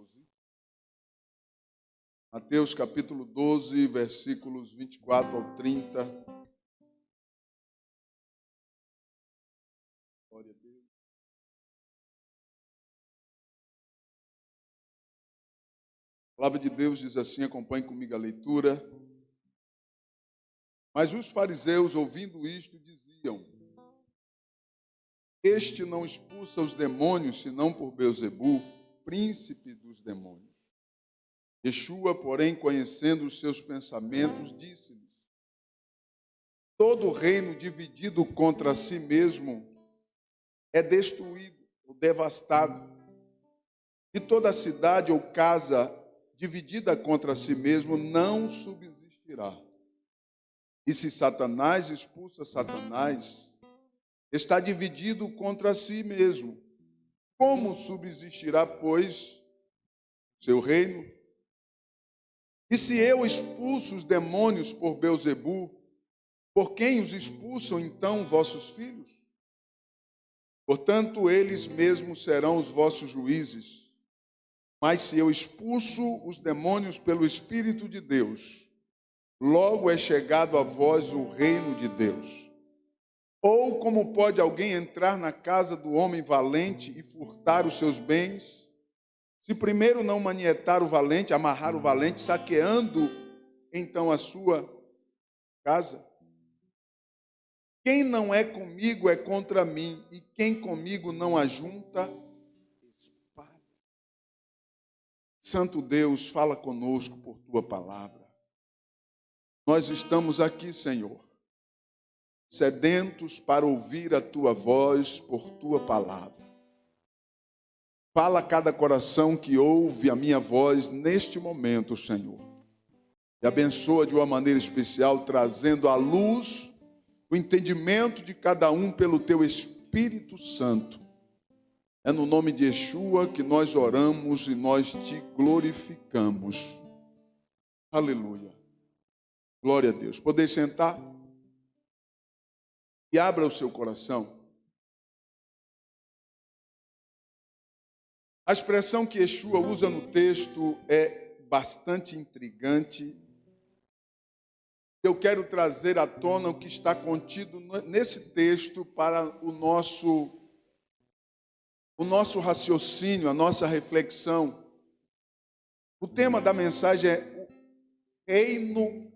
12. Mateus capítulo 12, versículos 24 ao 30. Glória a Deus. A palavra de Deus diz assim, acompanhe comigo a leitura. Mas os fariseus, ouvindo isto, diziam: Este não expulsa os demônios, senão por Beelzebu, príncipe dos demônios. Yeshua, porém, conhecendo os seus pensamentos, disse-lhes: Todo reino dividido contra si mesmo é destruído ou devastado, e toda cidade ou casa dividida contra si mesmo não subsistirá. E se Satanás expulsa Satanás, está dividido contra si mesmo. Como subsistirá, pois, seu reino? E se eu expulso os demônios por Beelzebu, por quem os expulsam então vossos filhos? Portanto, eles mesmos serão os vossos juízes. Mas se eu expulso os demônios pelo Espírito de Deus, logo é chegado a vós o reino de Deus. Ou como pode alguém entrar na casa do homem valente e furtar os seus bens, se primeiro não manietar o valente, amarrar o valente, saqueando então a sua casa? Quem não é comigo é contra mim, e quem comigo não ajunta, espalha. Santo Deus, fala conosco por tua palavra. Nós estamos aqui, Senhor, sedentos para ouvir a tua voz por tua palavra. Fala a cada coração que ouve a minha voz neste momento, Senhor. E abençoa de uma maneira especial, trazendo à luz o entendimento de cada um pelo teu Espírito Santo. É no nome de Yeshua que nós oramos e nós te glorificamos. Aleluia. Glória a Deus. Poder sentar? E abra o seu coração. A expressão que Yeshua usa no texto é bastante intrigante. Eu quero trazer à tona o que está contido nesse texto para o nosso raciocínio, a nossa reflexão. O tema da mensagem é o reino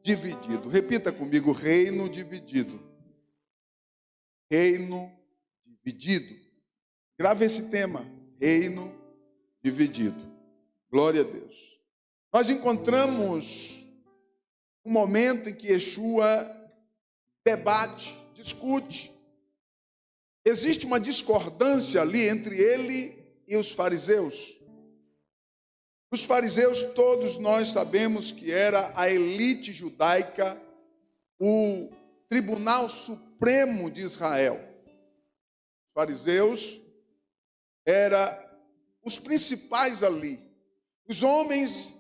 dividido. Repita comigo, reino dividido. Reino dividido. Grave esse tema, reino dividido. Glória a Deus. Nós encontramos um momento em que Yeshua debate, discute. Existe uma discordância ali entre ele e os fariseus. Os fariseus, todos nós sabemos que era a elite judaica, o Tribunal Supremo de Israel. Os fariseus eram os principais ali, os homens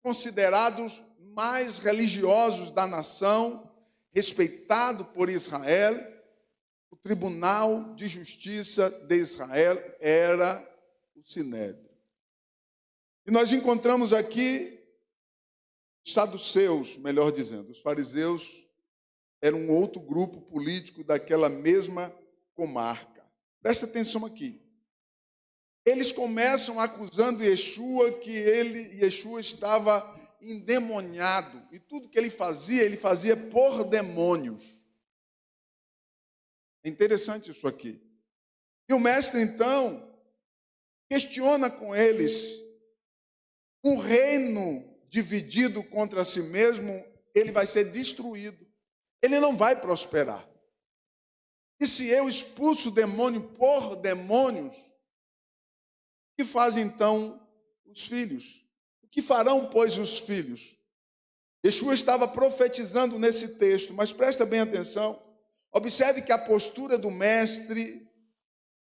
considerados mais religiosos da nação, respeitado por Israel. O Tribunal de Justiça de Israel era o Sinédrio. E nós encontramos aqui os saduceus, melhor dizendo, os fariseus eram um outro grupo político daquela mesma comarca. Presta atenção aqui. Eles começam acusando Yeshua que Yeshua estava endemoniado, e tudo que ele fazia por demônios. É interessante isso aqui. E o mestre, então, questiona com eles: um reino dividido contra si mesmo, ele vai ser destruído, ele não vai prosperar. E se eu expulso o demônio por demônios, o que fazem então os filhos? O que farão, pois, os filhos? Yeshua estava profetizando nesse texto, mas presta bem atenção. Observe que a postura do mestre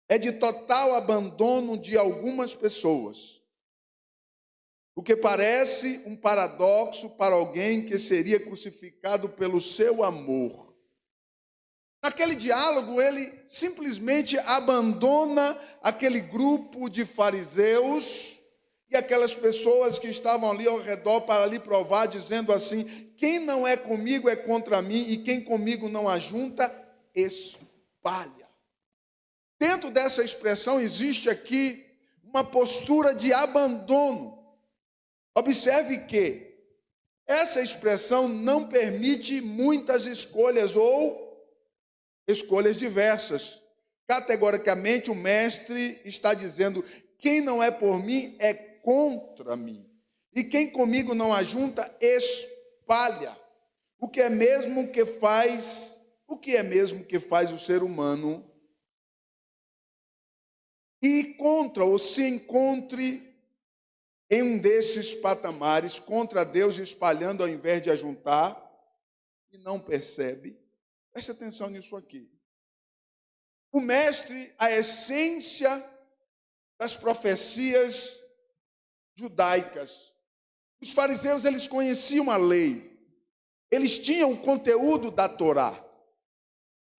é de total abandono de algumas pessoas, o que parece um paradoxo para alguém que seria crucificado pelo seu amor. Naquele diálogo, ele simplesmente abandona aquele grupo de fariseus E aquelas pessoas que estavam ali ao redor para lhe provar, dizendo assim: quem não é comigo é contra mim, e quem comigo não ajunta, espalha. Dentro dessa expressão existe aqui uma postura de abandono. Observe que essa expressão não permite muitas escolhas ou escolhas diversas. Categoricamente, o mestre está dizendo: quem não é por mim é contra mim. E quem comigo não ajunta, espalha. O que é mesmo que faz o ser humano ir contra ou se encontre em um desses patamares, contra Deus, espalhando ao invés de ajuntar, e não percebe. Preste atenção nisso aqui. O mestre, a essência das profecias judaicas. Os fariseus, eles conheciam a lei. Eles tinham o conteúdo da Torá.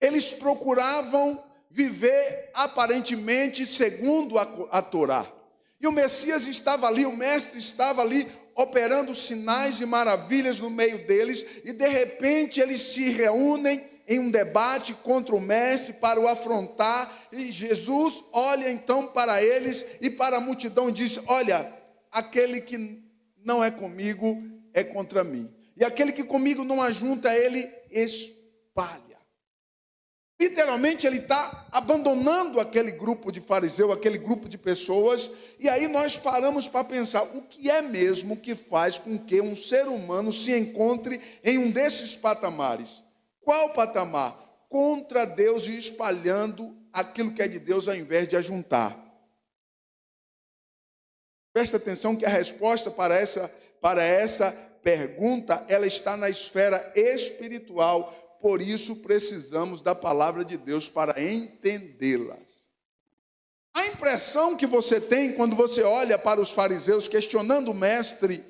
Eles procuravam viver aparentemente segundo a Torá. E o Messias estava ali, o mestre estava ali, operando sinais e maravilhas no meio deles, e de repente eles se reúnem em um debate contra o mestre para o afrontar, e Jesus olha então para eles e para a multidão e diz: olha, aquele que não é comigo é contra mim, e aquele que comigo não ajunta, ele espalha. Literalmente ele está abandonando aquele grupo de fariseu, aquele grupo de pessoas, e aí nós paramos para pensar: o que é mesmo que faz com que um ser humano se encontre em um desses patamares? Qual patamar? Contra Deus e espalhando aquilo que é de Deus ao invés de ajuntar. Presta atenção que a resposta para essa pergunta, ela está na esfera espiritual. Por isso precisamos da palavra de Deus para entendê-las. A impressão que você tem quando você olha para os fariseus questionando o mestre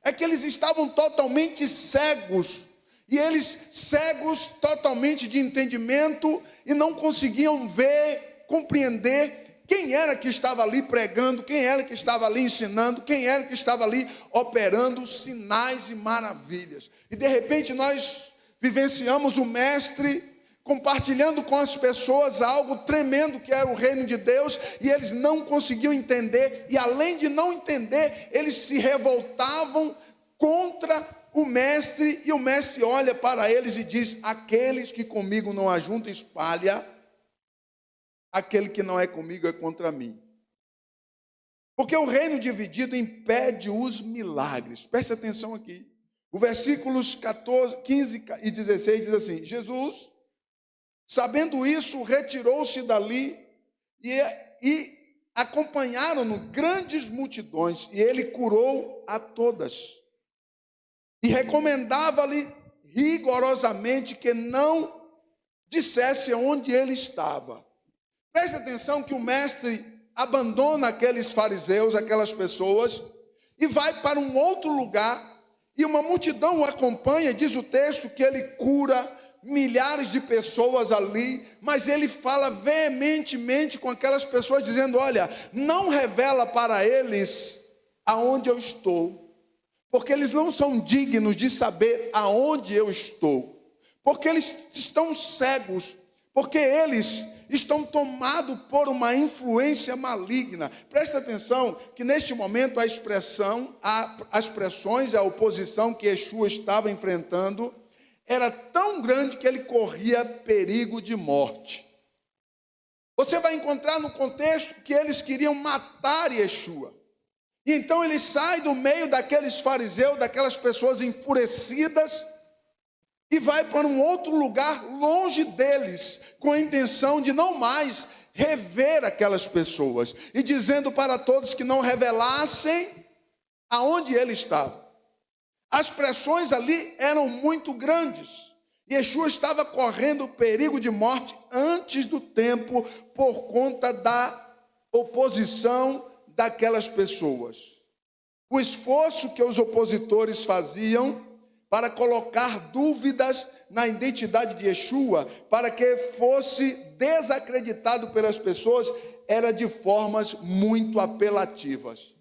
é que eles estavam totalmente cegos. E eles cegos totalmente de entendimento e não conseguiam ver, compreender quem era que estava ali pregando, quem era que estava ali ensinando, quem era que estava ali operando sinais e maravilhas. E de repente nós vivenciamos o mestre compartilhando com as pessoas algo tremendo que era o reino de Deus, e eles não conseguiam entender, e além de não entender, eles se revoltavam contra o mestre, e o mestre olha para eles e diz: aqueles que comigo não ajuntam, espalha, aquele que não é comigo é contra mim. Porque o reino dividido impede os milagres. Preste atenção aqui. O versículos 15 e 16 diz assim: Jesus, sabendo isso, retirou-se dali e acompanharam-no grandes multidões, e ele curou a todas. E recomendava-lhe rigorosamente que não dissesse onde ele estava. Preste atenção que o mestre abandona aqueles fariseus, aquelas pessoas, e vai para um outro lugar, e uma multidão o acompanha. Diz o texto que ele cura milhares de pessoas ali, mas ele fala veementemente com aquelas pessoas, dizendo: olha, não revela para eles aonde eu estou, porque eles não são dignos de saber aonde eu estou, porque eles estão cegos, porque eles estão tomados por uma influência maligna. Presta atenção que neste momento as pressões, a oposição que Yeshua estava enfrentando era tão grande que ele corria perigo de morte. Você vai encontrar no contexto que eles queriam matar Yeshua. E então ele sai do meio daqueles fariseus, daquelas pessoas enfurecidas, e vai para um outro lugar longe deles, com a intenção de não mais rever aquelas pessoas, e dizendo para todos que não revelassem aonde ele estava. As pressões ali eram muito grandes. Yeshua estava correndo perigo de morte antes do tempo, por conta da oposição daquelas pessoas. O esforço que os opositores faziam para colocar dúvidas na identidade de Yeshua, para que fosse desacreditado pelas pessoas, era de formas muito apelativas.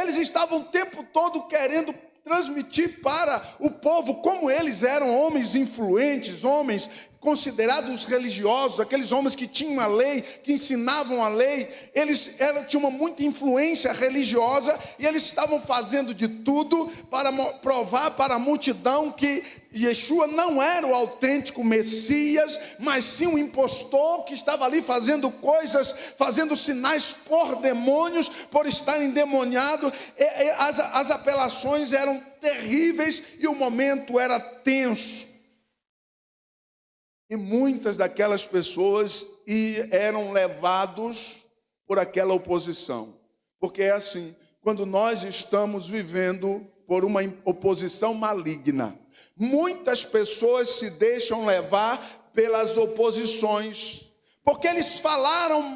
Eles estavam o tempo todo querendo transmitir para o povo como eles eram homens influentes, homens considerados religiosos, aqueles homens que tinham a lei, que ensinavam a lei. Eles tinham muita influência religiosa e eles estavam fazendo de tudo para provar para a multidão que Yeshua não era o autêntico Messias, mas sim um impostor que estava ali fazendo coisas, fazendo sinais por demônios, por estar endemoniado. As apelações eram terríveis e o momento era tenso. E muitas daquelas pessoas eram levados por aquela oposição. Porque é assim, quando nós estamos vivendo por uma oposição maligna, muitas pessoas se deixam levar pelas oposições, porque eles falavam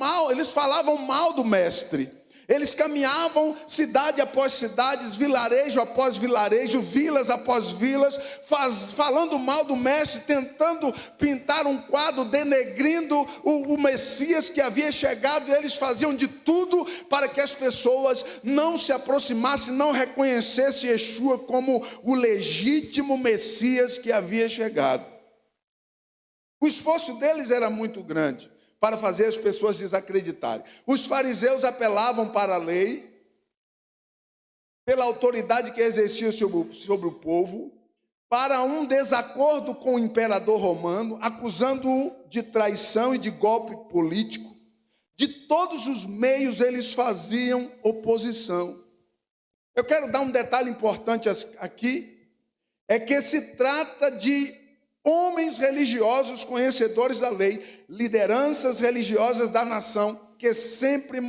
mal do mestre. Eles caminhavam cidade após cidade, vilarejo após vilarejo, vilas após vilas, falando mal do mestre, tentando pintar um quadro, denegrindo o Messias que havia chegado. E eles faziam de tudo para que as pessoas não se aproximassem, não reconhecessem Yeshua como o legítimo Messias que havia chegado. O esforço deles era muito grande para fazer as pessoas desacreditarem. Os fariseus apelavam para a lei, pela autoridade que exercia sobre o povo, para um desacordo com o imperador romano, acusando-o de traição e de golpe político. De todos os meios eles faziam oposição. Eu quero dar um detalhe importante aqui, é que se trata de homens religiosos conhecedores da lei, lideranças religiosas da nação, que sempre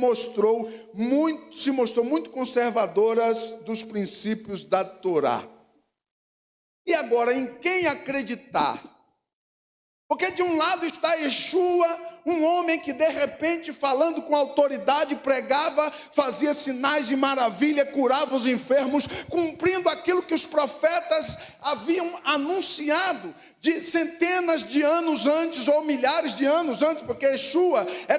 se mostrou muito conservadoras dos princípios da Torá. E agora, em quem acreditar? Porque de um lado está Yeshua, um homem que de repente, falando com autoridade, pregava, fazia sinais de maravilha, curava os enfermos, cumprindo aquilo que os profetas haviam anunciado de centenas de anos antes, ou milhares de anos antes, porque Yeshua é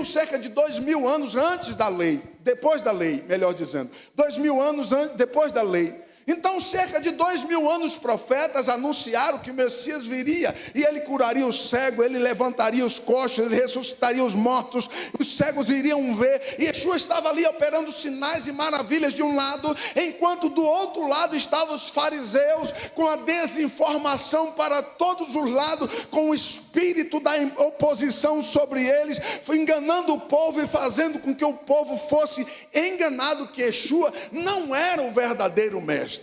cerca de 2000 anos antes da lei, depois da lei, melhor dizendo, 2000 anos depois da lei. Então, cerca de 2000 anos, os profetas anunciaram que o Messias viria, e ele curaria o cego, ele levantaria os coxos, ele ressuscitaria os mortos, os cegos iriam ver. E Yeshua estava ali operando sinais e maravilhas de um lado, enquanto do outro lado estavam os fariseus, com a desinformação para todos os lados, com o espírito da oposição sobre eles, enganando o povo e fazendo com que o povo fosse enganado, que Yeshua não era o verdadeiro mestre.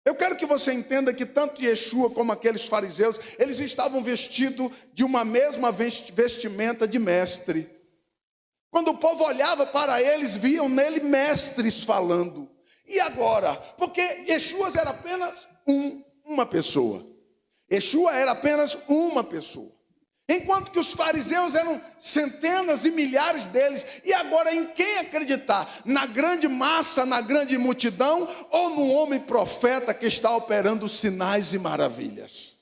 Eu quero que você entenda que tanto Yeshua como aqueles fariseus, eles estavam vestidos de uma mesma vestimenta de mestre. Quando o povo olhava para eles, viam nele mestres falando. E agora? Porque Yeshua era apenas uma pessoa. Yeshua era apenas uma pessoa. Enquanto que os fariseus eram centenas e milhares deles. E agora, em quem acreditar? Na grande massa, na grande multidão, ou no homem profeta que está operando sinais e maravilhas?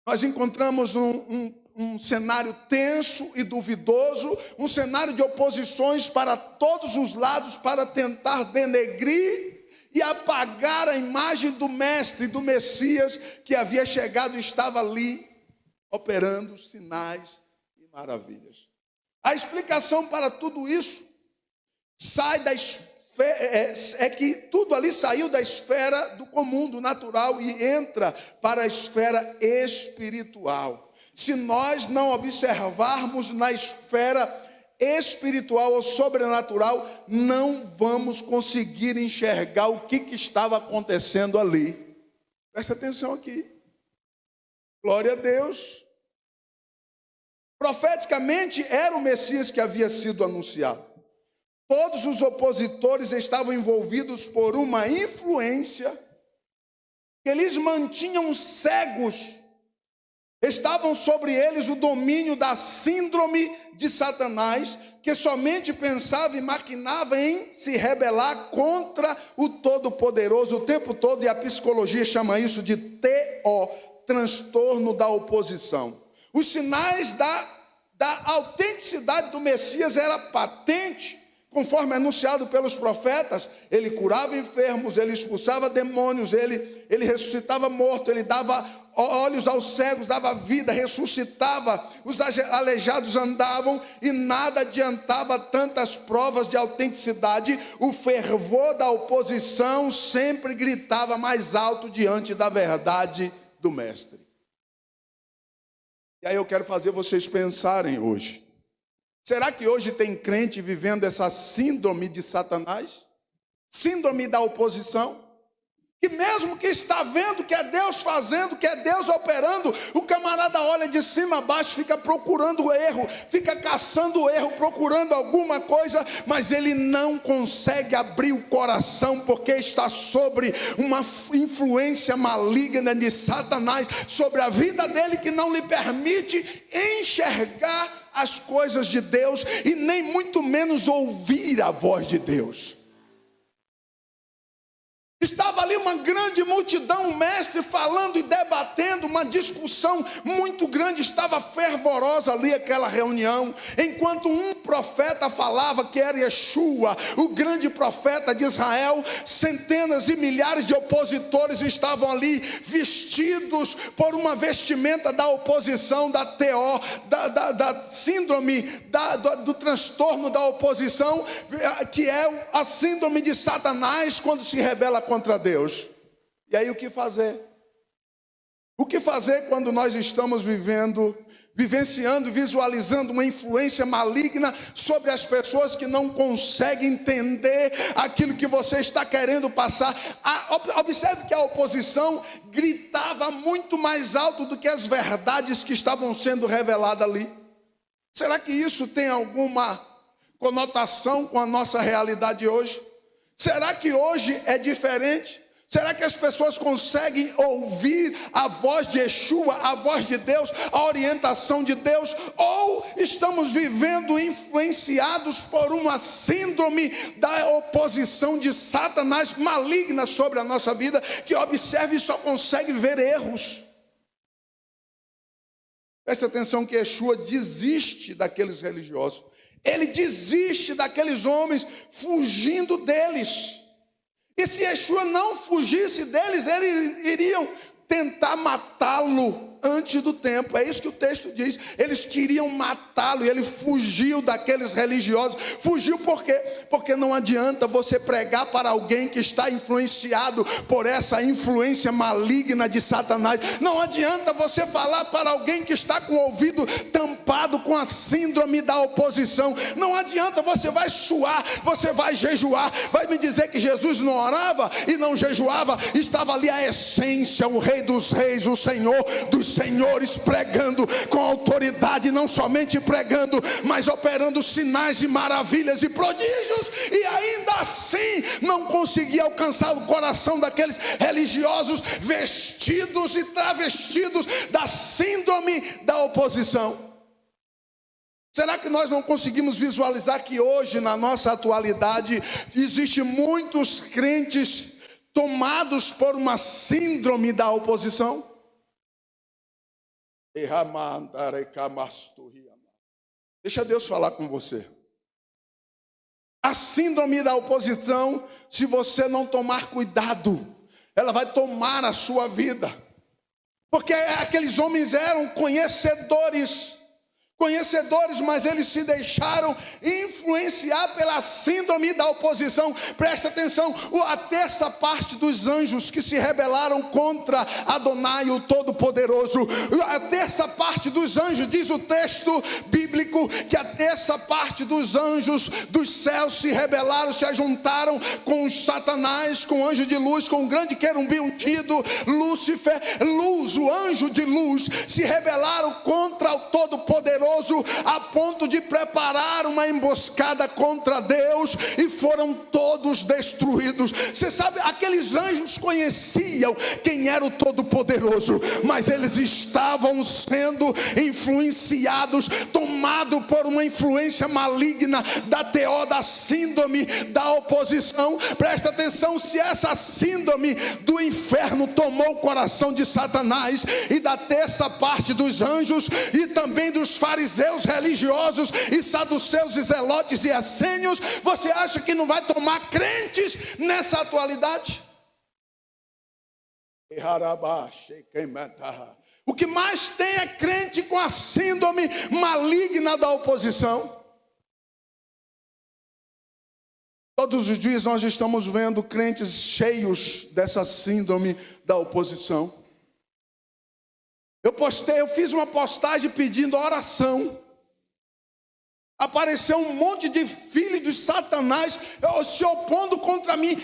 Nós encontramos um cenário tenso e duvidoso, um cenário de oposições para todos os lados, para tentar denegrir e apagar a imagem do mestre, do Messias que havia chegado e estava ali operando sinais e maravilhas. A explicação para tudo isso é que tudo ali saiu da esfera do comum, do natural, e entra para a esfera espiritual. Se nós não observarmos na esfera espiritual ou sobrenatural, não vamos conseguir enxergar o que estava acontecendo ali. Presta atenção aqui. Glória a Deus. Profeticamente era o Messias que havia sido anunciado. Todos os opositores estavam envolvidos por uma influência que eles mantinham cegos. Estavam sobre eles o domínio da síndrome de Satanás, que somente pensava e maquinava em se rebelar contra o Todo-Poderoso o tempo todo, e a psicologia chama isso de TO, transtorno da oposição. Os sinais da autenticidade do Messias era patente, conforme anunciado pelos profetas. Ele curava enfermos, ele expulsava demônios, ele ressuscitava morto, ele dava olhos aos cegos, dava vida, ressuscitava, os aleijados andavam, e nada adiantava tantas provas de autenticidade. O fervor da oposição sempre gritava mais alto diante da verdade do Mestre. E aí eu quero fazer vocês pensarem hoje. Será que hoje tem crente vivendo essa síndrome de Satanás? Síndrome da oposição? Que mesmo que está vendo que é Deus fazendo, que é Deus operando, o camarada olha de cima a baixo, fica procurando o erro, fica caçando o erro, procurando alguma coisa, mas ele não consegue abrir o coração, porque está sobre uma influência maligna de Satanás, sobre a vida dele, que não lhe permite enxergar as coisas de Deus, e nem muito menos ouvir a voz de Deus. Estava ali uma grande multidão, o mestre falando e debatendo, uma discussão muito grande, estava fervorosa ali aquela reunião, enquanto um profeta falava, que era Yeshua, o grande profeta de Israel, centenas e milhares de opositores estavam ali, vestidos por uma vestimenta da oposição, da teó, da síndrome, do transtorno da oposição, que é a síndrome de Satanás quando se rebela contra Deus. E aí o que fazer? O que fazer quando nós estamos vivenciando, visualizando uma influência maligna sobre as pessoas que não conseguem entender aquilo que você está querendo passar? Observe que a oposição gritava muito mais alto do que as verdades que estavam sendo reveladas ali. Será que isso tem alguma conotação com a nossa realidade hoje? Será que hoje é diferente? Será que as pessoas conseguem ouvir a voz de Yeshua, a voz de Deus, a orientação de Deus? Ou estamos vivendo influenciados por uma síndrome da oposição de Satanás maligna sobre a nossa vida, que observa e só consegue ver erros? Preste atenção que Yeshua desiste daqueles religiosos. Ele desiste daqueles homens, fugindo deles. E se Yeshua não fugisse deles, eles iriam tentar matá-lo antes do tempo. É isso que o texto diz. Eles queriam matá-lo e ele fugiu daqueles religiosos. Fugiu por quê? Porque não adianta você pregar para alguém que está influenciado por essa influência maligna de Satanás. Não adianta você falar para alguém que está com o ouvido tampado com a síndrome da oposição. Não adianta, você vai suar, você vai jejuar, vai me dizer que Jesus não orava e não jejuava. Estava ali a essência, o Rei dos Reis, o Senhor dos Senhores, pregando com autoridade, não somente pregando, mas operando sinais e maravilhas e prodígios, e ainda assim não conseguia alcançar o coração daqueles religiosos vestidos e travestidos da síndrome da oposição. Será que nós não conseguimos visualizar que hoje, na nossa atualidade, existem muitos crentes tomados por uma síndrome da oposição? Deixa Deus falar com você. A síndrome da oposição, se você não tomar cuidado, ela vai tomar a sua vida. Porque aqueles homens eram conhecedores, mas eles se deixaram influenciar pela síndrome da oposição. Presta atenção, a terça parte dos anjos que se rebelaram contra Adonai, o Todo-Poderoso, a terça parte dos anjos, diz o texto bíblico, que a terça parte dos anjos dos céus se rebelaram, se ajuntaram com Satanás, com o anjo de luz, com o grande querubim ungido, Lúcifer, o anjo de luz, se rebelaram contra o Todo-Poderoso, a ponto de preparar uma emboscada contra Deus, e foram todos destruídos. Você sabe, aqueles anjos conheciam quem era o Todo-Poderoso, mas eles estavam sendo influenciados, tomados por uma influência maligna da teó, da síndrome da oposição. Presta atenção, se essa síndrome do inferno tomou o coração de Satanás e da terça parte dos anjos e também dos fariseus, fariseus religiosos e saduceus e zelotes e essênios, você acha que não vai tomar crentes nessa atualidade? O que mais tem é crente com a síndrome maligna da oposição. Todos os dias nós estamos vendo crentes cheios dessa síndrome da oposição. Eu fiz uma postagem pedindo oração. Apareceu um monte de filhos de Satanás se opondo contra mim.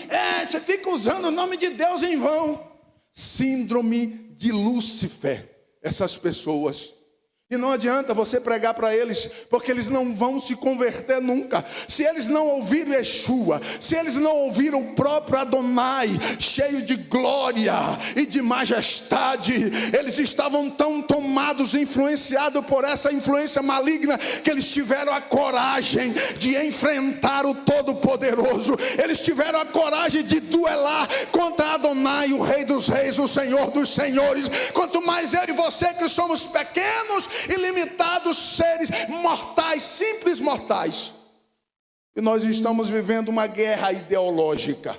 Você fica usando o nome de Deus em vão. Síndrome de Lúcifer, essas pessoas. E não adianta você pregar para eles, porque eles não vão se converter nunca. Se eles não ouviram Yeshua, se eles não ouviram o próprio Adonai, cheio de glória e de majestade, eles estavam tão tomados, influenciados por essa influência maligna, que eles tiveram a coragem de enfrentar o Todo-Poderoso. Eles tiveram a coragem de duelar contra Adonai, o Rei dos Reis, o Senhor dos Senhores. Quanto mais eu e você, que somos pequenos, ilimitados seres mortais, simples mortais. E nós estamos vivendo uma guerra ideológica.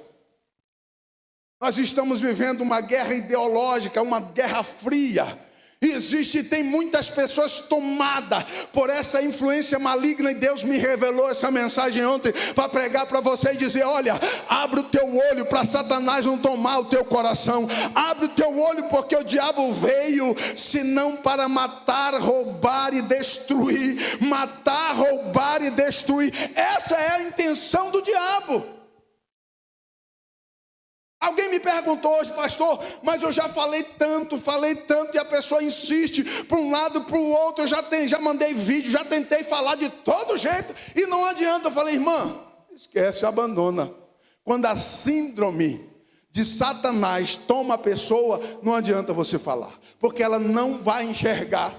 Nós estamos vivendo uma guerra ideológica, uma guerra fria. E tem muitas pessoas tomadas por essa influência maligna, e Deus me revelou essa mensagem ontem para pregar para você e dizer: olha, abre o teu olho para Satanás não tomar o teu coração. Abre o teu olho, porque o diabo veio senão para matar, roubar e destruir. Matar, roubar e destruir. Essa é a intenção do diabo. Alguém me perguntou hoje: pastor, mas eu já falei tanto, e a pessoa insiste para um lado, para o outro. Eu já mandei vídeo, já tentei falar de todo jeito e não adianta. Eu falei: irmã, esquece, abandona. Quando a síndrome de Satanás toma a pessoa, não adianta você falar, porque ela não vai enxergar.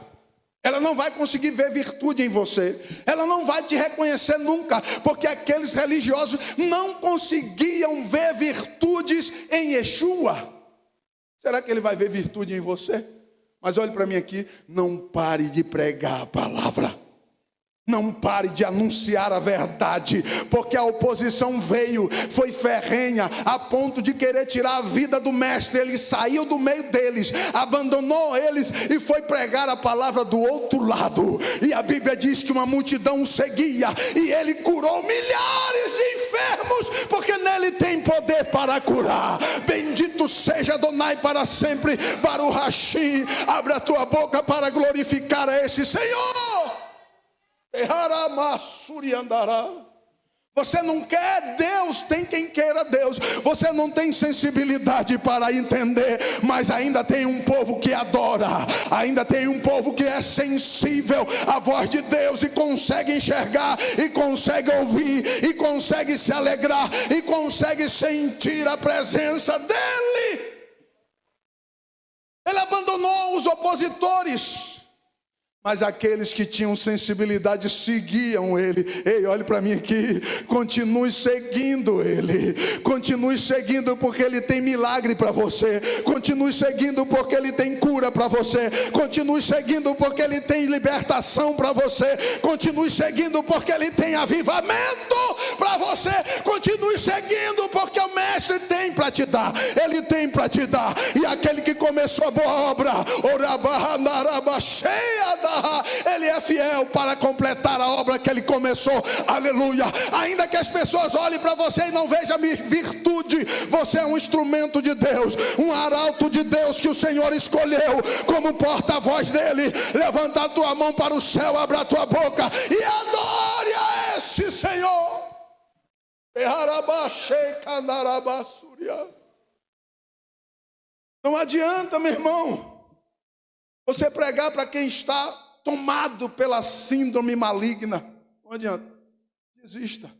Ela não vai conseguir ver virtude em você. Ela não vai te reconhecer nunca, porque aqueles religiosos não conseguiam ver virtudes em Yeshua. Será que ele vai ver virtude em você? Mas olhe para mim aqui, não pare de pregar a palavra. Não pare de anunciar a verdade, porque a oposição veio, foi ferrenha, a ponto de querer tirar a vida do mestre. Ele saiu do meio deles, abandonou eles e foi pregar a palavra do outro lado. E a Bíblia diz que uma multidão o seguia, e ele curou milhares de enfermos, porque nele tem poder para curar. Bendito seja Adonai para sempre. Baruch Hashem. Abre a tua boca para glorificar a esse Senhor. Você não quer Deus, tem quem queira Deus. Você não tem sensibilidade para entender, mas ainda tem um povo que adora. Ainda tem um povo que é sensível à voz de Deus, e consegue enxergar, e consegue ouvir, e consegue se alegrar, e consegue sentir a presença dEle. Ele abandonou os opositores, mas aqueles que tinham sensibilidade seguiam ele. Ei, olhe para mim aqui. Continue seguindo ele. Continue seguindo, porque ele tem milagre para você. Continue seguindo, porque ele tem cura para você. Continue seguindo, porque ele tem libertação para você. Continue seguindo, porque ele tem avivamento para você. Continue seguindo, porque o mestre tem para te dar. Ele tem para te dar. E aquele que começou a boa obra, ele é fiel para completar a obra que ele começou. Aleluia. Ainda que as pessoas olhem para você e não vejam virtude, você é um instrumento de Deus, um arauto de Deus que o Senhor escolheu como porta-voz dele. Levanta a tua mão para o céu, abra a tua boca e adore a esse Senhor. Não adianta, meu irmão, você pregar para quem está tomado pela síndrome maligna. Não adianta. Desista.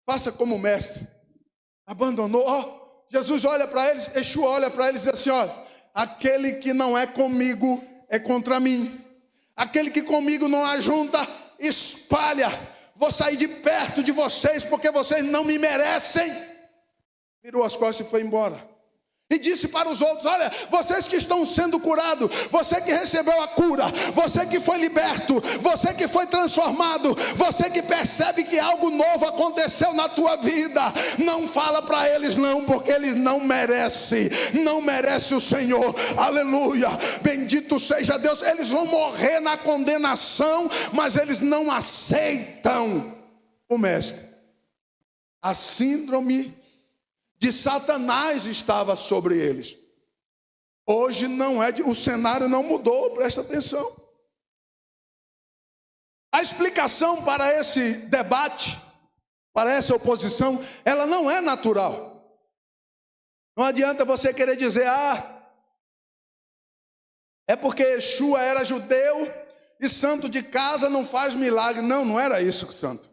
Faça como o mestre. Abandonou. Jesus olha para eles, Yeshua olha para eles e diz assim: olha, aquele que não é comigo é contra mim. Aquele que comigo não ajunta, espalha. Vou sair de perto de vocês, porque vocês não me merecem. Virou as costas e foi embora. E disse para os outros: olha, vocês que estão sendo curados, você que recebeu a cura, você que foi liberto, você que foi transformado, você que percebe que algo novo aconteceu na tua vida, não fala para eles não, porque eles não merecem o Senhor. Aleluia, bendito seja Deus. Eles vão morrer na condenação, mas eles não aceitam o Mestre. A síndrome de Satanás estava sobre eles. Hoje não é, o cenário não mudou, presta atenção. A explicação para esse debate, para essa oposição, ela não é natural. Não adianta você querer dizer: é porque Yeshua era judeu e santo de casa não faz milagre. Não, não era isso, santo.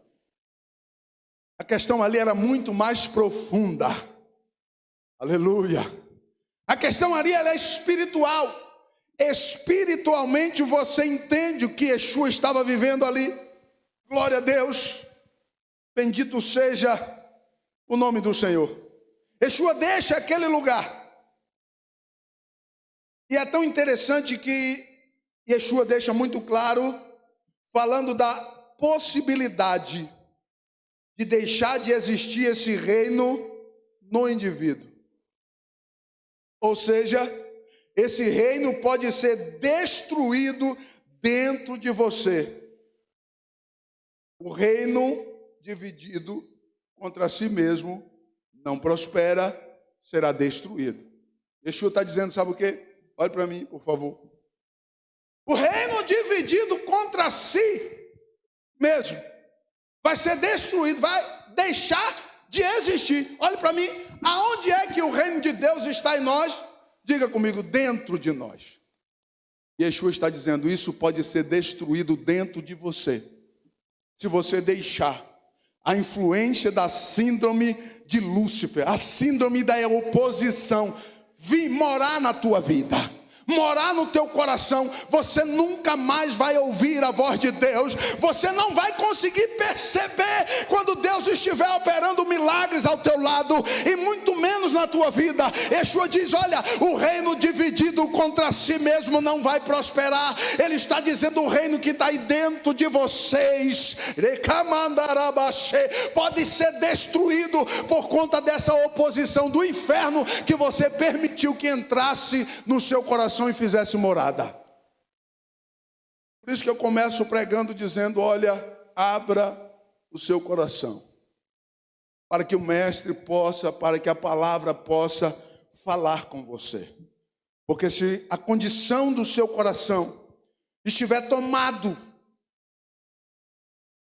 A questão ali era muito mais profunda. Aleluia. A questão ali ela é espiritual. Espiritualmente você entende o que Yeshua estava vivendo ali. Glória a Deus. Bendito seja o nome do Senhor. Yeshua deixa aquele lugar. E é tão interessante que Yeshua deixa muito claro, falando da possibilidade de deixar de existir esse reino no indivíduo. Ou seja, esse reino pode ser destruído dentro de você. O reino dividido contra si mesmo não prospera, será destruído. Yeshua está dizendo, sabe o quê? Olhe para mim, por favor. O reino dividido contra si mesmo vai ser destruído, vai deixar de existir. Olhe para mim, aonde é que o reino de Deus está em nós? Diga comigo, dentro de nós. Yeshua está dizendo, isso pode ser destruído dentro de você, se você deixar a influência da síndrome de Lúcifer, a síndrome da oposição, vir morar na tua vida, morar no teu coração. Você nunca mais vai ouvir a voz de Deus. Você não vai conseguir perceber quando Deus estiver operando milagres ao teu lado, e muito menos na tua vida. Yeshua diz, olha, o reino dividido contra si mesmo não vai prosperar. Ele está dizendo, o reino que está aí dentro de vocês pode ser destruído por conta dessa oposição do inferno que você permitiu que entrasse no seu coração e fizesse morada. Por isso que eu começo pregando dizendo, olha, abra o seu coração, para que o mestre possa, para que a palavra possa falar com você. Porque se a condição do seu coração estiver tomado,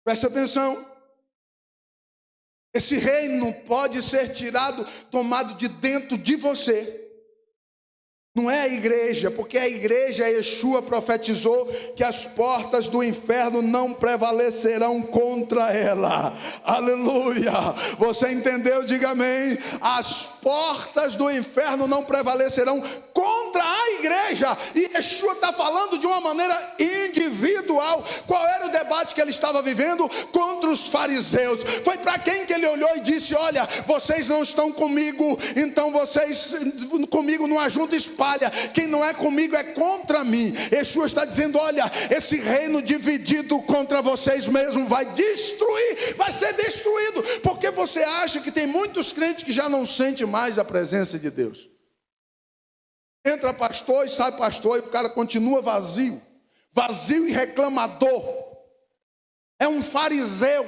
preste atenção, esse reino pode ser tirado, tomado de dentro de você. Não é a igreja, porque a igreja, Yeshua profetizou que as portas do inferno não prevalecerão contra ela. Aleluia! Você entendeu? Diga amém. As portas do inferno não prevalecerão contra a igreja. E Yeshua está falando de uma maneira individual. Qual era o debate que ele estava vivendo? Contra os fariseus. Foi para quem que ele olhou e disse, olha, vocês não estão comigo, então vocês comigo não ajuntam espalha. Quem não é comigo é contra mim. Yeshua está dizendo, olha, esse reino dividido contra vocês mesmos vai destruir, vai ser destruído, porque você acha que tem muitos crentes que já não sentem mais a presença de Deus. Entra pastor e sai pastor, e o cara continua vazio e reclamador. É um fariseu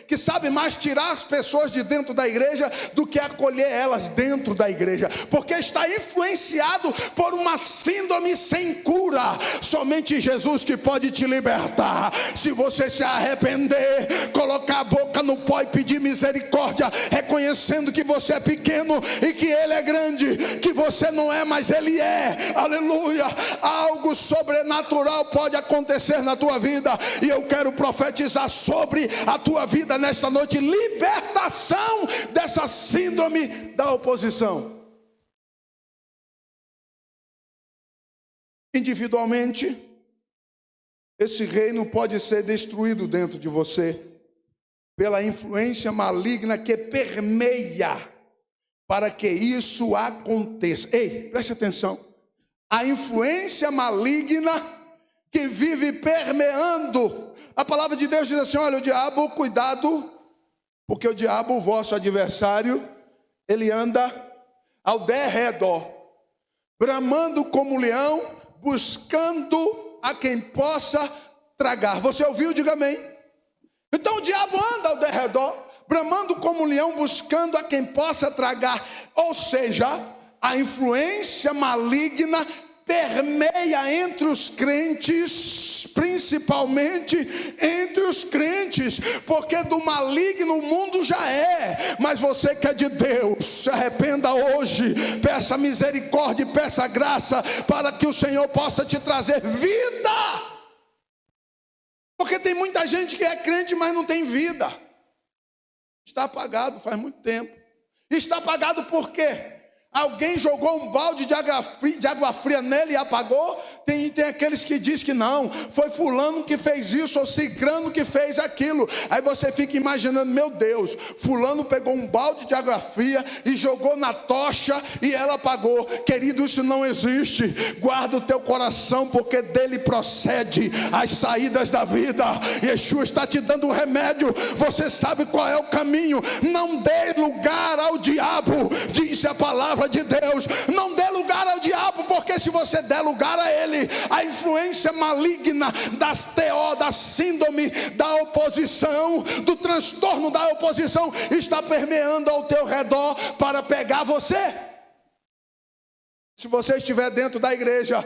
que sabe mais tirar as pessoas de dentro da igreja do que acolher elas dentro da igreja, porque está influenciado por uma síndrome sem cura. Somente Jesus que pode te libertar. Se você se arrepender, colocar a boca no pó e pedir misericórdia, reconhecendo que você é pequeno e que Ele é grande, que você não é, mas Ele é. Aleluia! Algo sobrenatural pode acontecer na tua vida, e eu quero profetizar sobre a tua vida nesta noite, libertação dessa síndrome da oposição. Individualmente, esse reino pode ser destruído dentro de você pela influência maligna que permeia para que isso aconteça. Ei, preste atenção. A influência maligna que vive permeando. A palavra de Deus diz assim: olha, o diabo, cuidado, porque o diabo, o vosso adversário, ele anda ao derredor, bramando como leão, buscando a quem possa tragar. Você ouviu? Diga amém. Então o diabo anda ao derredor, bramando como leão, buscando a quem possa tragar. Ou seja, a influência maligna permeia entre os crentes, principalmente entre os crentes, porque do maligno o mundo já é, mas você que é de Deus, se arrependa hoje, peça misericórdia e peça graça, para que o Senhor possa te trazer vida, porque tem muita gente que é crente, mas não tem vida, está apagado faz muito tempo. Está apagado por quê? Alguém jogou um balde de água fria nele e apagou? Tem aqueles que dizem que não, foi fulano que fez isso ou cicrano que fez aquilo. Aí você fica imaginando, meu Deus, fulano pegou um balde de água fria e jogou na tocha e ela apagou. Querido, isso não existe. Guarda o teu coração, porque dele procede as saídas da vida. Yeshua está te dando um remédio, você sabe qual é o caminho. Não dê lugar ao diabo, diz a palavra de Deus. Não dê lugar ao diabo, porque se você der lugar a ele, a influência maligna das TO, da síndrome da oposição, do transtorno da oposição, está permeando ao teu redor para pegar você. Se você estiver dentro da igreja,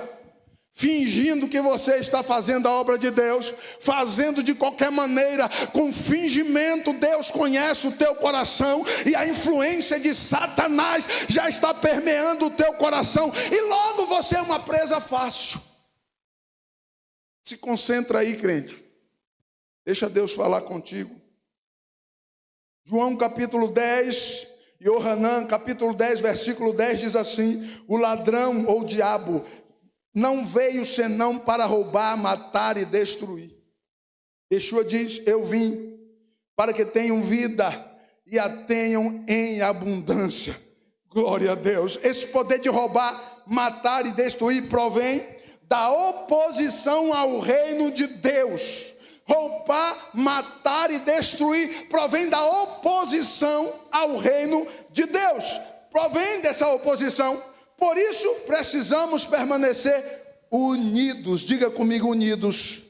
fingindo que você está fazendo a obra de Deus, fazendo de qualquer maneira, com fingimento, Deus conhece o teu coração, e a influência de Satanás já está permeando o teu coração, e logo você é uma presa fácil. Se concentra aí, crente, deixa Deus falar contigo. João capítulo 10, Yohanan capítulo 10, versículo 10 diz assim: o ladrão ou o diabo não veio senão para roubar, matar e destruir. Yeshua diz: eu vim para que tenham vida e a tenham em abundância. Glória a Deus. Esse poder de roubar, matar e destruir provém da oposição ao reino de Deus. Roubar, matar e destruir provém da oposição ao reino de Deus. Provém dessa oposição. Por isso precisamos permanecer unidos, diga comigo, unidos,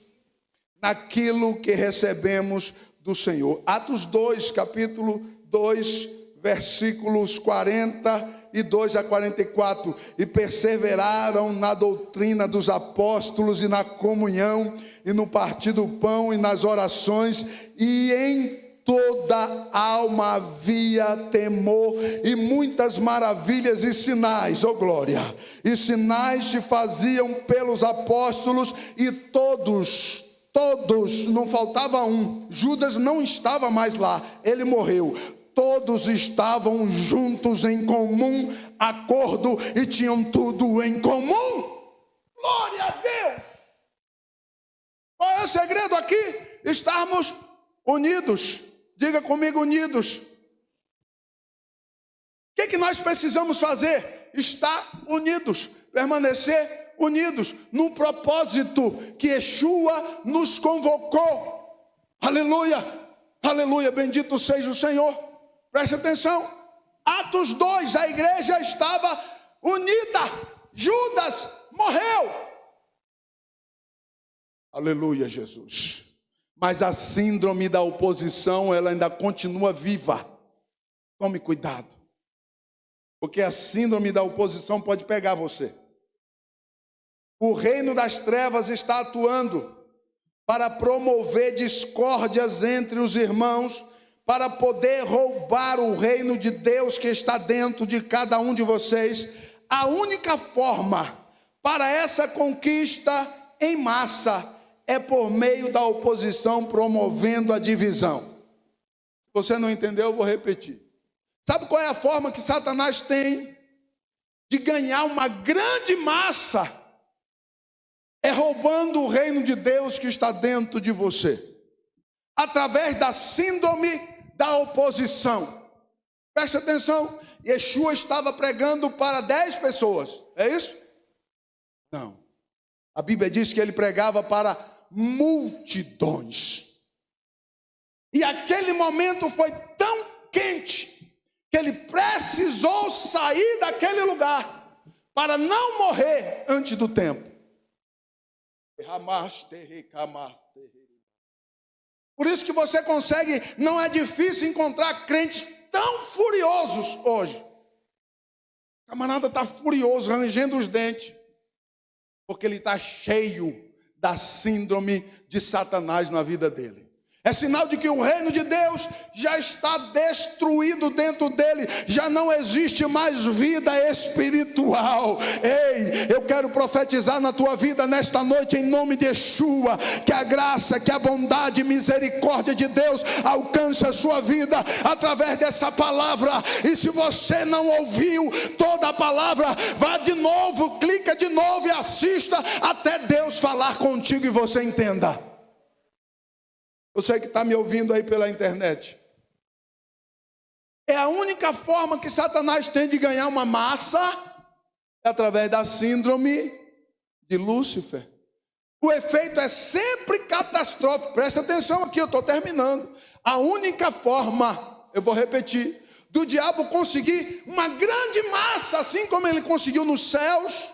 naquilo que recebemos do Senhor. Atos 2, capítulo 2, versículos 42 a 44. E perseveraram na doutrina dos apóstolos e na comunhão, e no partir do pão e nas orações, e em toda alma havia temor, e muitas maravilhas e sinais, oh glória, e sinais se faziam pelos apóstolos, e todos, não faltava um. Judas não estava mais lá, ele morreu. Todos estavam juntos em comum acordo e tinham tudo em comum. Glória a Deus. Qual é o segredo aqui? Estarmos unidos. Diga comigo, unidos. O que nós precisamos fazer? Estar unidos, permanecer unidos no propósito que Yeshua nos convocou. Aleluia, aleluia, bendito seja o Senhor. Preste atenção, Atos 2, a igreja estava unida, Judas morreu. Aleluia, Jesus. Mas a síndrome da oposição, ela ainda continua viva. Tome cuidado, porque a síndrome da oposição pode pegar você. O reino das trevas está atuando para promover discórdias entre os irmãos, para poder roubar o reino de Deus que está dentro de cada um de vocês. A única forma para essa conquista em massa é por meio da oposição, promovendo a divisão. Se você não entendeu, eu vou repetir. Sabe qual é a forma que Satanás tem de ganhar uma grande massa? É roubando o reino de Deus que está dentro de você, através da síndrome da oposição. Preste atenção, Yeshua estava pregando para 10 pessoas, é isso? Não. A Bíblia diz que ele pregava para multidões. E aquele momento foi tão quente que ele precisou sair daquele lugar para não morrer antes do tempo. Por isso que você consegue, não é difícil encontrar crentes tão furiosos hoje. O camarada está furioso, rangendo os dentes, porque ele está cheio da síndrome de Satanás na vida dele. É sinal de que o reino de Deus já está destruído dentro dele. Já não existe mais vida espiritual. Ei, eu quero profetizar na tua vida nesta noite, em nome de Yeshua, que a graça, que a bondade e misericórdia de Deus alcance a sua vida através dessa palavra. E se você não ouviu toda a palavra, vá de novo, clica de novo e assista até Deus falar contigo e você entenda. Você que está me ouvindo aí pela internet. É a única forma que Satanás tem de ganhar uma massa, é através da síndrome de Lúcifer. O efeito é sempre catastrófico. Presta atenção aqui, eu estou terminando. A única forma, eu vou repetir, do diabo conseguir uma grande massa, assim como ele conseguiu nos céus.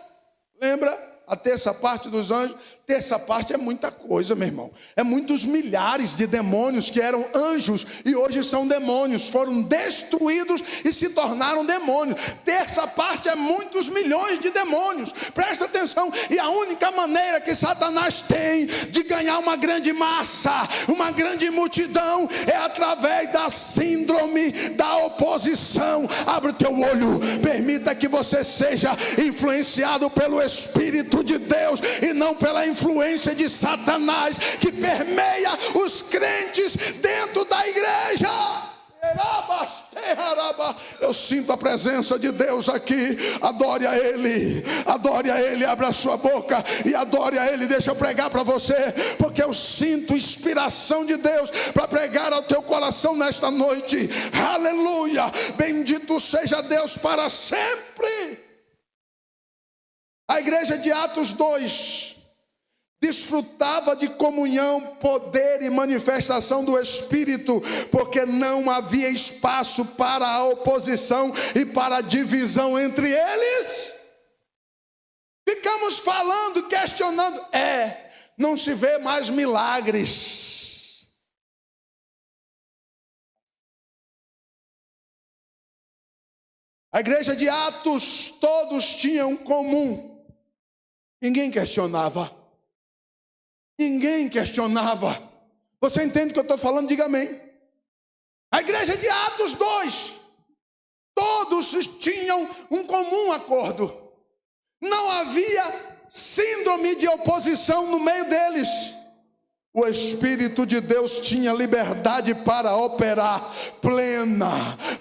Lembra? A terça parte dos anjos. Terça parte é muita coisa, meu irmão. É muitos milhares de demônios que eram anjos e hoje são demônios. Foram destruídos e se tornaram demônios. Terça parte é muitos milhões de demônios. Presta atenção. E a única maneira que Satanás tem de ganhar uma grande massa, uma grande multidão, é através da síndrome da oposição. Abre o teu olho. Permita que você seja influenciado pelo Espírito de Deus e não pela influência de Satanás que permeia os crentes dentro da igreja. Eu sinto a presença de Deus aqui. Adore a Ele, adore a Ele. Abra a sua boca e adore a Ele. Deixa eu pregar para você, porque eu sinto inspiração de Deus para pregar ao teu coração nesta noite. Aleluia, bendito seja Deus para sempre. A igreja de Atos 2 desfrutava de comunhão, poder e manifestação do Espírito, porque não havia espaço para a oposição e para a divisão entre eles. Ficamos falando, questionando. Não se vê mais milagres. A igreja de Atos, todos tinham comum. Ninguém questionava. Ninguém questionava. Você entende o que eu estou falando? Diga amém. A igreja de Atos 2, todos tinham um comum acordo. Não havia síndrome de oposição no meio deles. O Espírito de Deus tinha liberdade para operar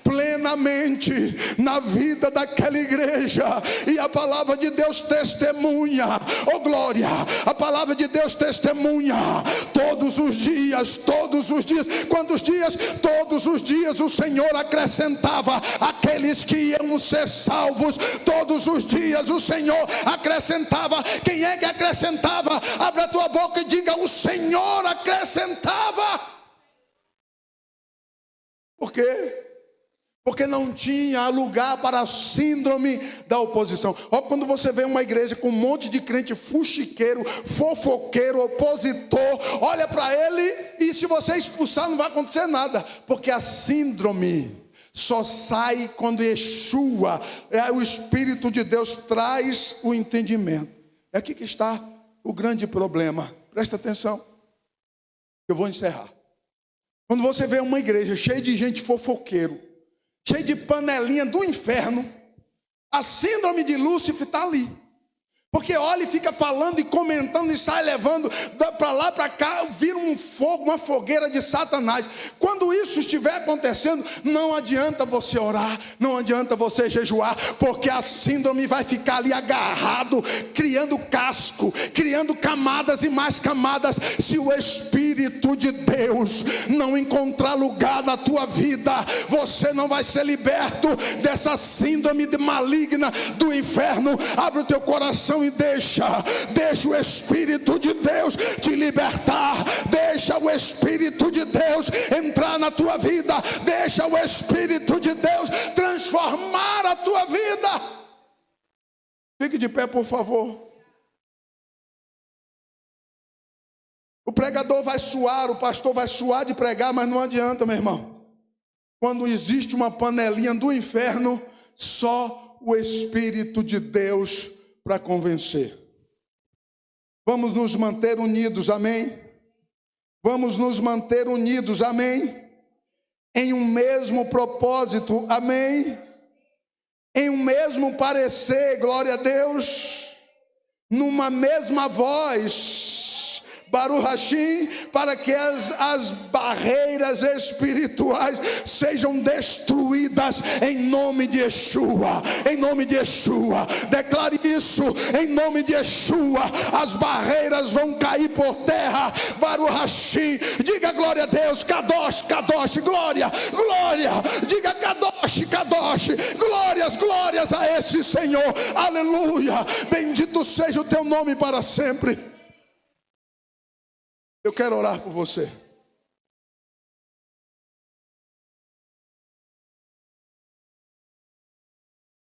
plenamente na vida daquela igreja. E a palavra de Deus testemunha, oh glória, a palavra de Deus testemunha todos os dias. Quantos dias? Todos os dias o Senhor acrescentava aqueles que iam ser salvos. Todos os dias o Senhor acrescentava. Quem é que acrescentava? Abra a tua boca e diga: o Senhor acrescentava. Por quê? Porque não tinha lugar para a síndrome da oposição. Ó, quando você vê uma igreja com um monte de crente fuxiqueiro, fofoqueiro, opositor, olha para ele e se você expulsar não vai acontecer nada, porque a síndrome só sai quando Yeshua, o Espírito de Deus, traz o entendimento. É aqui que está o grande problema. Presta atenção. Eu vou encerrar. Quando você vê uma igreja cheia de gente fofoqueiro, cheia de panelinha do inferno, a síndrome de Lúcifer está ali. Porque olha e fica falando e comentando e sai levando para lá, para cá, vira um fogo, uma fogueira de Satanás. Quando isso estiver acontecendo, não adianta você orar, não adianta você jejuar, porque a síndrome vai ficar ali agarrado, criando casco, criando camadas e mais camadas. Se o Espírito de Deus não encontrar lugar na tua vida, você não vai ser liberto dessa síndrome maligna do inferno. Abre o teu coração e deixa o Espírito de Deus te libertar, deixa o Espírito de Deus entrar na tua vida, deixa o Espírito de Deus transformar a tua vida. Fique de pé, por favor. O pregador vai suar, o pastor vai suar de pregar, mas não adianta, meu irmão. Quando existe uma panelinha do inferno, só o Espírito de Deus para convencer. Vamos nos manter unidos, amém? Vamos nos manter unidos, amém? Em um mesmo propósito, amém? Em um mesmo parecer, glória a Deus, numa mesma voz, Baruch Hashem, para que as barreiras espirituais sejam destruídas em nome de Yeshua, em nome de Yeshua. Declare isso, em nome de Yeshua, as barreiras vão cair por terra, Baruch Hashem. Diga glória a Deus, Kadosh, Kadosh, glória, glória. Diga Kadosh, Kadosh, glórias, glórias a esse Senhor, aleluia. Bendito seja o teu nome para sempre. Eu quero orar por você.